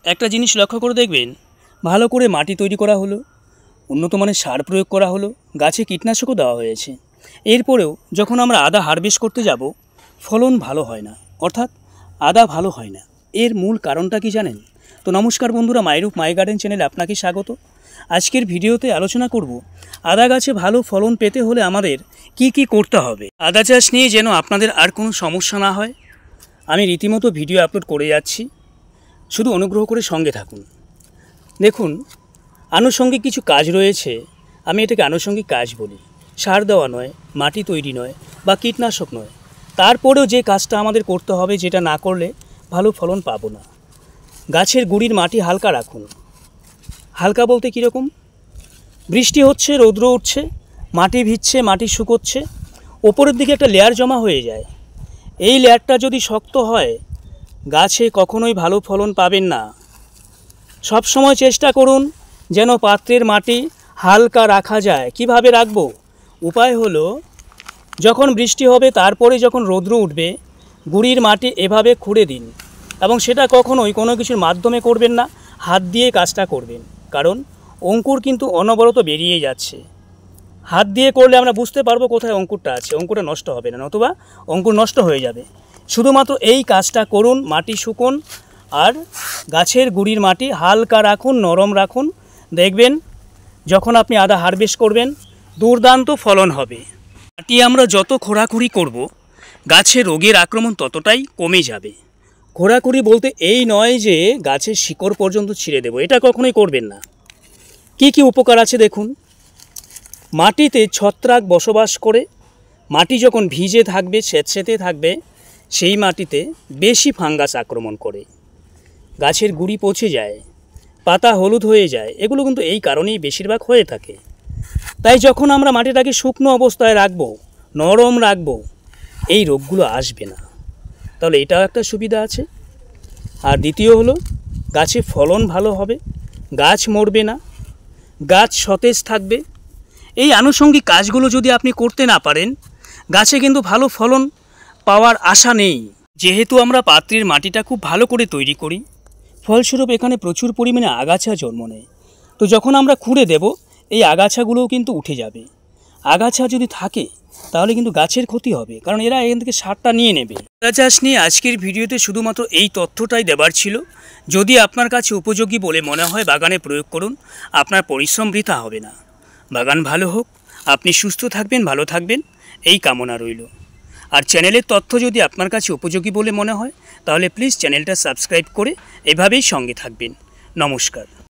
একটা জিনিস লক্ষ্য করে দেখবেন, ভালো করে মাটি তৈরি করা হলো, উন্নত মানের সার প্রয়োগ করা হলো, গাছে কীটনাশকও দেওয়া হয়েছে, এরপরেও যখন আমরা আদা হারভেস্ট করতে যাব ফলন ভালো হয় না, অর্থাৎ আদা ভালো হয় না। এর মূল কারণটা কি জানেন? তো নমস্কার বন্ধুরা, মাইরূপ মাই গার্ডেন চ্যানেলে আপনাকে স্বাগত। আজকের ভিডিওতে আলোচনা করব আদা গাছে ভালো ফলন পেতে হলে আমাদের কি করতে হবে। আদা চাষ নিয়ে যেন আপনাদের আর কোনো সমস্যা না হয়, আমি রীতিমতো ভিডিও আপলোড করে যাচ্ছি, শুধু অনুগ্রহ করে সঙ্গে থাকুন। দেখুন, আনুষঙ্গিক কিছু কাজ রয়েছে, আমি এটাকে আনুষঙ্গিক কাজ বলি। সার দেওয়া নয়, মাটি তৈরি নয়, বা কীটনাশক নয়, তারপরেও যে কাজটা আমাদের করতে হবে, যেটা না করলে ভালো ফলন পাবো না। গাছের গুঁড়ির মাটি হালকা রাখুন। হালকা বলতে কীরকম? বৃষ্টি হচ্ছে, রৌদ্র উঠছে, মাটি ভিজছে, মাটি শুকোচ্ছে, ওপরের দিকে একটা লেয়ার জমা হয়ে যায়। এই লেয়ারটা যদি শক্ত হয়, গাছে কখনোই ভালো ফলন পাবেন না। সব সময় চেষ্টা করুন যেন পাত্রের মাটি হালকা রাখা যায়। কিভাবে রাখবো? উপায় হলো, যখন বৃষ্টি হবে তারপরে যখন রৌদ্র উঠবে, গুঁড়ির মাটি এভাবে খুঁড়ে দিন, এবং সেটা কখনোই কোনো কিছুর মাধ্যমে করবেন না, হাত দিয়ে কাজটা করবেন। কারণ অঙ্কুর কিন্তু অনবরত বেরিয়ে যাচ্ছে। হাত দিয়ে করলে আমরা বুঝতে পারবো কোথায় অঙ্কুরটা আছে, অঙ্কুরটা নষ্ট হবে না, নতুবা অঙ্কুর নষ্ট হয়ে যাবে। শুধুমাত্র এই কাজটা করুন, মাটি শুকুন আর গাছের গুঁড়ির মাটি হালকা রাখুন, নরম রাখুন। দেখবেন যখন আপনি আদা হারভেস্ট করবেন দুর্দান্ত ফলন হবে। মাটি আমরা যত খোঁড়াখুড়ি করব, গাছে রোগের আক্রমণ ততটাই কমে যাবে। খোঁড়াখুড়ি বলতে এই নয় যে গাছের শিকড় পর্যন্ত ছিঁড়ে দেবো, এটা কখনোই করবেন না। কি উপকার আছে দেখুন। মাটিতে ছত্রাক বসবাস করে, মাটি যখন ভিজে থাকবে, স্যাঁতসেঁতে থাকবে, সেই মাটিতে বেশি ফাঙ্গাস আক্রমণ করে, গাছের গুঁড়ি পচে যায়, পাতা হলুদ হয়ে যায়। এগুলো কিন্তু এই কারণেই বেশিরভাগ হয়ে থাকে। তাই যখন আমরা মাটিটাকে শুকনো অবস্থায় রাখবো, নরম রাখবো, এই রোগগুলো আসবে না। তাহলে এটাও একটা সুবিধা আছে। আর দ্বিতীয় হলো, গাছে ফলন ভালো হবে, গাছ মরবে না, গাছ সতেজ থাকবে। এই আনুষঙ্গিক কাজগুলো যদি আপনি করতে না পারেন, গাছে কিন্তু ভালো ফলন পাওয়ার আশা নেই। যেহেতু আমরা পাত্রের মাটিটা খুব ভালো করে তৈরি করি, ফলস্বরূপ এখানে প্রচুর পরিমাণে আগাছা জন্ম নেয়। তো যখন আমরা খুঁড়ে দেব, এই আগাছাগুলোও কিন্তু উঠে যাবে। আগাছা যদি থাকে তাহলে কিন্তু গাছের ক্ষতি হবে, কারণ এরা এখান থেকে সারটা নিয়ে নেবে। আদা চাষ নিয়ে আজকের ভিডিওতে শুধুমাত্র এই তথ্যটাই দেবার ছিল। যদি আপনার কাছে উপযোগী বলে মনে হয়, বাগানে প্রয়োগ করুন, আপনার পরিশ্রম বৃথা হবে না। বাগান ভালো হোক, আপনি সুস্থ থাকবেন, ভালো থাকবেন, এই কামনা রইল। আর চ্যানেলের তথ্য যদি আপনার কাছে উপযোগী বলে মনে হয়, তাহলে প্লিজ চ্যানেলটা সাবস্ক্রাইব করে এভাবেই সঙ্গে থাকবেন। নমস্কার।